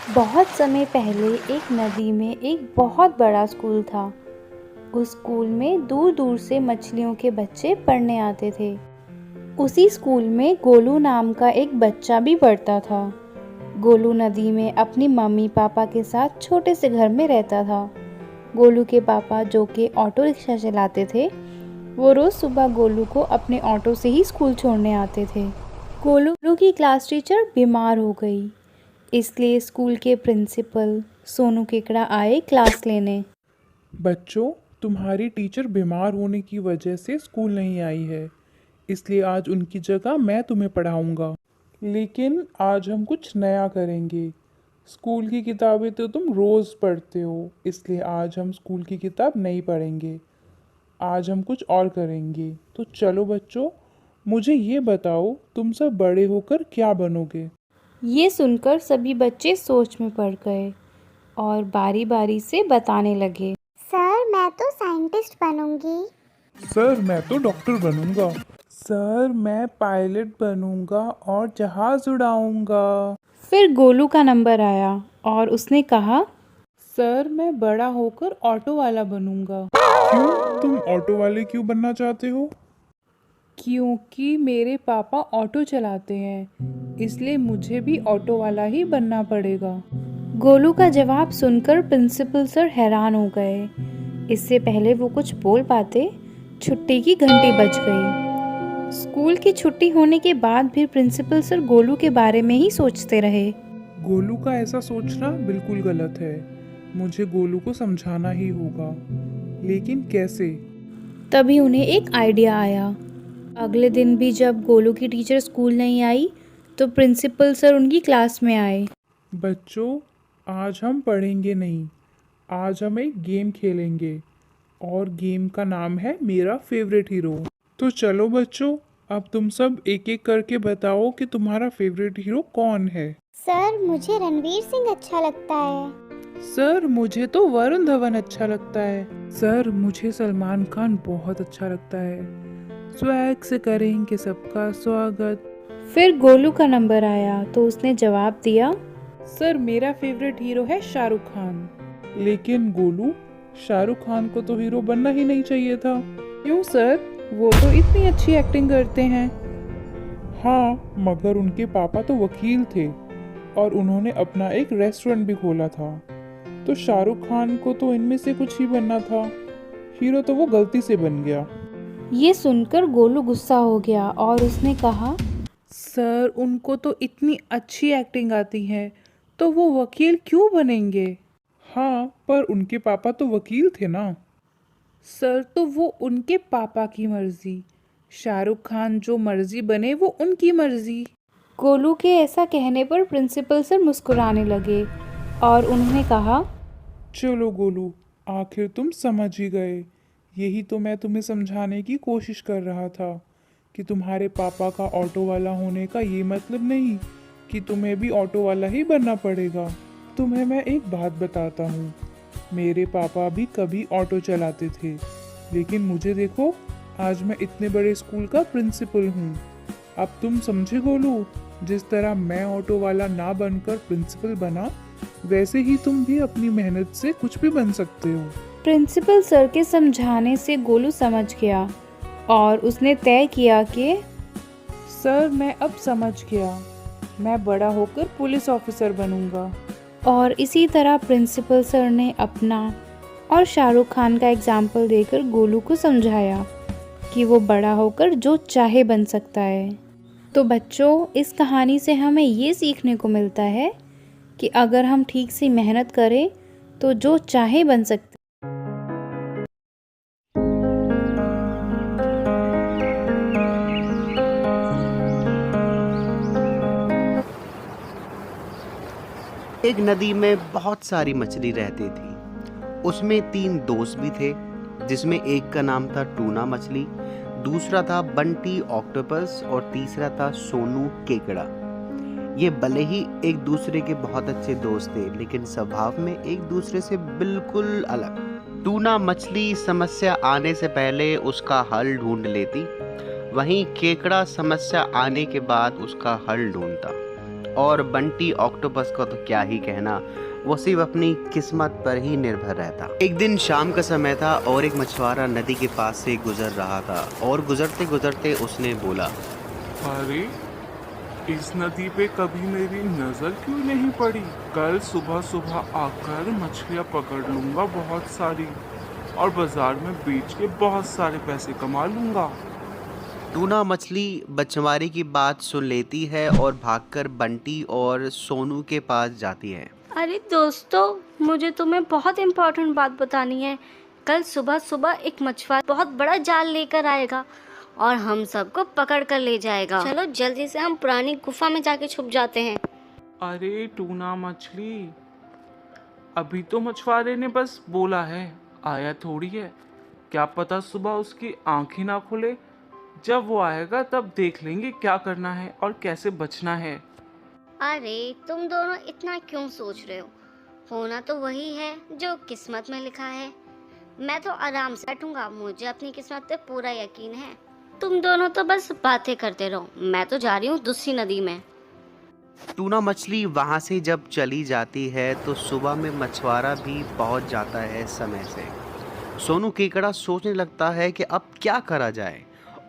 बहुत समय पहले एक नदी में एक बहुत बड़ा स्कूल था। उस स्कूल में दूर दूर से मछलियों के बच्चे पढ़ने आते थे। उसी स्कूल में गोलू नाम का एक बच्चा भी पढ़ता था। गोलू नदी में अपनी मम्मी पापा के साथ छोटे से घर में रहता था। गोलू के पापा जो कि ऑटो रिक्शा चलाते थे, वो रोज़ सुबह गोलू को अपने ऑटो से ही स्कूल छोड़ने आते थे। गोलू की क्लास टीचर बीमार हो गई, इसलिए स्कूल के प्रिंसिपल सोनू केकड़ा आए क्लास लेने। बच्चों, तुम्हारी टीचर बीमार होने की वजह से स्कूल नहीं आई है, इसलिए आज उनकी जगह मैं तुम्हें पढ़ाऊंगा। लेकिन आज हम कुछ नया करेंगे। स्कूल की किताबें तो तुम रोज़ पढ़ते हो, इसलिए आज हम स्कूल की किताब नहीं पढ़ेंगे। आज हम कुछ और करेंगे। तो चलो बच्चों, मुझे ये बताओ, तुम सब बड़े होकर क्या बनोगे? ये सुनकर सभी बच्चे सोच में पड़ गए और बारी बारी से बताने लगे। सर, मैं तो साइंटिस्ट बनूंगी। सर, मैं तो डॉक्टर बनूंगा। सर, मैं पायलट बनूंगा और जहाज उड़ाऊंगा। फिर गोलू का नंबर आया और उसने कहा, सर, मैं बड़ा होकर ऑटो वाला बनूंगा। क्यों? तुम ऑटो वाले क्यों बनना चाहते हो? क्योंकि मेरे पापा ऑटो चलाते हैं, इसलिए मुझे भी ऑटो वाला ही बनना पड़ेगा। गोलू का जवाब सुनकर प्रिंसिपल सर हैरान हो गए। इससे पहले वो कुछ बोल पाते, छुट्टी की घंटी बज गई। स्कूल की छुट्टी होने के बाद भी प्रिंसिपल सर गोलू के बारे में ही सोचते रहे। गोलू का ऐसा सोचना बिल्कुल गलत है। मुझे गोलू को समझाना ही होगा, लेकिन कैसे? तभी उन्हें एक आइडिया आया। अगले दिन भी जब गोलू की टीचर स्कूल नहीं आई, तो प्रिंसिपल सर उनकी क्लास में आए। बच्चों, आज हम पढ़ेंगे नहीं, आज हम एक गेम खेलेंगे और गेम का नाम है मेरा फेवरेट हीरो। तो चलो बच्चों, अब तुम सब एक एक करके बताओ कि तुम्हारा फेवरेट हीरो कौन है। सर, मुझे रणवीर सिंह अच्छा लगता है। सर, मुझे तो वरुण धवन अच्छा लगता है। सर, मुझे सलमान खान बहुत अच्छा लगता है। स्वैग से करेंगे सबका स्वागत। फिर गोलू का नंबर आया तो उसने जवाब दिया, सर, मेरा फेवरेट हीरो है शाहरुख खान। लेकिन गोलू, शाहरुख खान को तो हीरो बनना ही नहीं चाहिए था। क्यों सर? वो तो इतनी अच्छी एक्टिंग करते हैं। हाँ, मगर उनके पापा तो वकील थे और उन्होंने अपना एक रेस्टोरेंट भी खोला था। तो शाहरुख खान को तो इनमें से कुछ ही बनना था। हीरो तो वो गलती से बन गया। ये सुनकर गोलू गुस्सा हो गया और उसने कहा, सर, उनको तो इतनी अच्छी एक्टिंग आती है, तो वो वकील क्यों बनेंगे? हाँ, पर उनके पापा तो वकील थे ना। सर, तो वो उनके पापा की मर्जी। शाहरुख खान जो मर्जी बने वो उनकी मर्जी। गोलू के ऐसा कहने पर प्रिंसिपल सर मुस्कुराने लगे और उन्होंने कहा, चलो गोलू, आखिर तुम समझ ही गए। यही तो मैं तुम्हें समझाने की कोशिश कर रहा था कि तुम्हारे पापा का ऑटो वाला होने का ये मतलब नहीं कि तुम्हें भी ऑटो वाला ही बनना पड़ेगा। तुम्हें मैं एक बात बताता हूँ। मेरे पापा भी कभी ऑटो चलाते थे, लेकिन मुझे देखो, आज मैं इतने बड़े स्कूल का प्रिंसिपल हूँ। अब तुम समझे गोलू? जिस तरह मैं ऑटो वाला ना बनकर प्रिंसिपल बना, वैसे ही तुम भी अपनी मेहनत से कुछ भी बन सकते हो। प्रिंसिपल सर के समझाने से गोलू समझ गया और उसने तय किया कि सर, मैं अब समझ गया। मैं बड़ा होकर पुलिस ऑफिसर बनूंगा। और इसी तरह प्रिंसिपल सर ने अपना और शाहरुख खान का एग्जाम्पल देकर गोलू को समझाया कि वो बड़ा होकर जो चाहे बन सकता है। तो बच्चों, इस कहानी से हमें ये सीखने को मिलता है कि अगर हम ठीक से मेहनत करें तो जो चाहे बन सकते। एक नदी में बहुत सारी मछली रहती थी। उसमें 3 दोस्त भी थे, जिसमें एक का नाम था टूना मछली, दूसरा था बंटी ऑक्टोपस और तीसरा था सोनू केकड़ा। ये भले ही एक दूसरे के बहुत अच्छे दोस्त थे, लेकिन स्वभाव में एक दूसरे से बिल्कुल अलग। टूना मछली समस्या आने से पहले उसका हल ढूंढ लेती, वहीं केकड़ा समस्या आने के बाद उसका हल ढूंढता। और बंटी ऑक्टोपस का तो क्या ही कहना, वो सिर्फ अपनी किस्मत पर ही निर्भर रहता। एक दिन शाम का समय था और एक मछुआरा नदी के पास से गुजर रहा था और गुजरते गुजरते उसने बोला, अरे इस नदी पे कभी मेरी नजर क्यों नहीं पड़ी? कल सुबह सुबह आकर मछलियाँ पकड़ लूंगा बहुत सारी और बाजार में बेच के बहुत सारे पैसे कमा लूंगा। टूना मछली मछुआरे की बात सुन लेती है और भागकर बंटी और सोनू के पास जाती है। अरे दोस्तों, मुझे तुम्हें बहुत इम्पोर्टेंट बात बतानी है। कल सुबह सुबह एक मछुआरा बहुत बड़ा जाल लेकर आएगा और हम सबको पकड़ कर ले जाएगा। चलो जल्दी से हम पुरानी गुफा में जाके छुप जाते हैं। अरे टूना मछली, अभी तो मछुआरे ने बस बोला है, आया थोड़ी है। क्या पता सुबह उसकी आंखें ना खुले। जब वो आएगा तब देख लेंगे क्या करना है और कैसे बचना है। अरे तुम दोनों इतना क्यों सोच रहे हो? होना तो वही है जो किस्मत में लिखा है। मैं तो आराम से बैठूंगा, मुझे अपनी किस्मत पे पूरा यकीन है। तुम दोनों तो बस बातें करते रहो, मैं तो जा रही हूँ दूसरी नदी में। टूना मछली वहां से जब चली जाती है तो सुबह में मछुआरा भी पहुंच जाता है समय से। सोनू केकड़ा सोचने लगता है कि अब क्या करा जाए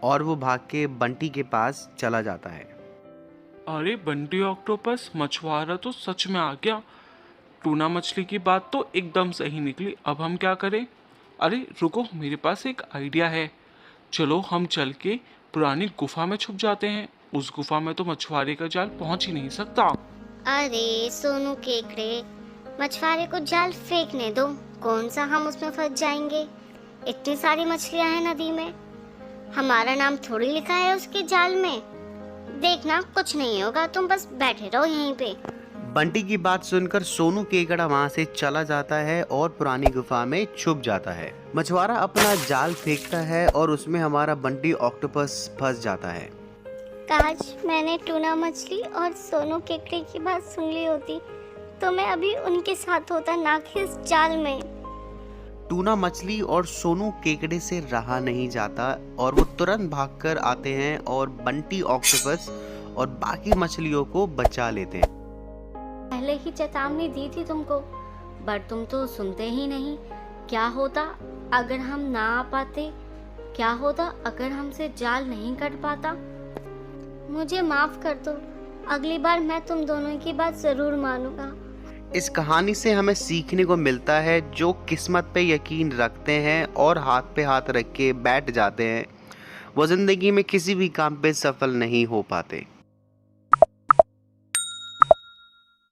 और वो भाग के बंटी के पास चला जाता है। अरे बंटी ऑक्टोपस, मछुआरा तो सच में आ गया। टूना मछली की बात तो एकदम सही निकली। अब हम क्या करें? अरे रुको, मेरे पास एक आइडिया है। चलो हम चल के पुरानी गुफा में छुप जाते हैं। उस गुफा में तो मछुआरे का जाल पहुंच ही नहीं सकता। अरे सोनू केकड़े, मछुआरे को जाल फेंकने दो, कौन सा हम उसमें फंस जाएंगे? इतनी सारी मछलियां हैं नदी में, हमारा नाम थोड़ी लिखा है उसके जाल में। देखना कुछ नहीं होगा, तुम बस बैठे रहो यहीं पे। बंटी की बात सुनकर सोनू केकड़ा वहां से चला जाता है और पुरानी गुफा में छुप जाता है। मछुआरा अपना जाल फेंकता है और उसमें हमारा बंटी ऑक्टोपस फंस जाता है। काश मैंने टूना मछली और सोनू केकड़े की बात सुन ली होती तो मैं अभी उनके साथ होता, ना कि इस जाल में। टूना मछली और सोनू केकड़े से रहा नहीं जाता और वो तुरंत भागकर आते हैं और बंटी ऑक्टोपस और बाकी मछलियों को बचा लेते हैं। पहले ही चेतावनी दी थी तुमको, बट तुम तो सुनते ही नहीं। क्या होता अगर हम ना आ पाते? क्या होता अगर हमसे जाल नहीं कट पाता? मुझे माफ कर दो, अगली बार मैं तुम दोनों की बात जरूर मानूंगा। इस कहानी से हमें सीखने को मिलता है, जो किस्मत पे यकीन रखते हैं और हाथ पे हाथ रख के बैठ जाते हैं, वो जिंदगी में किसी भी काम पे सफल नहीं हो पाते।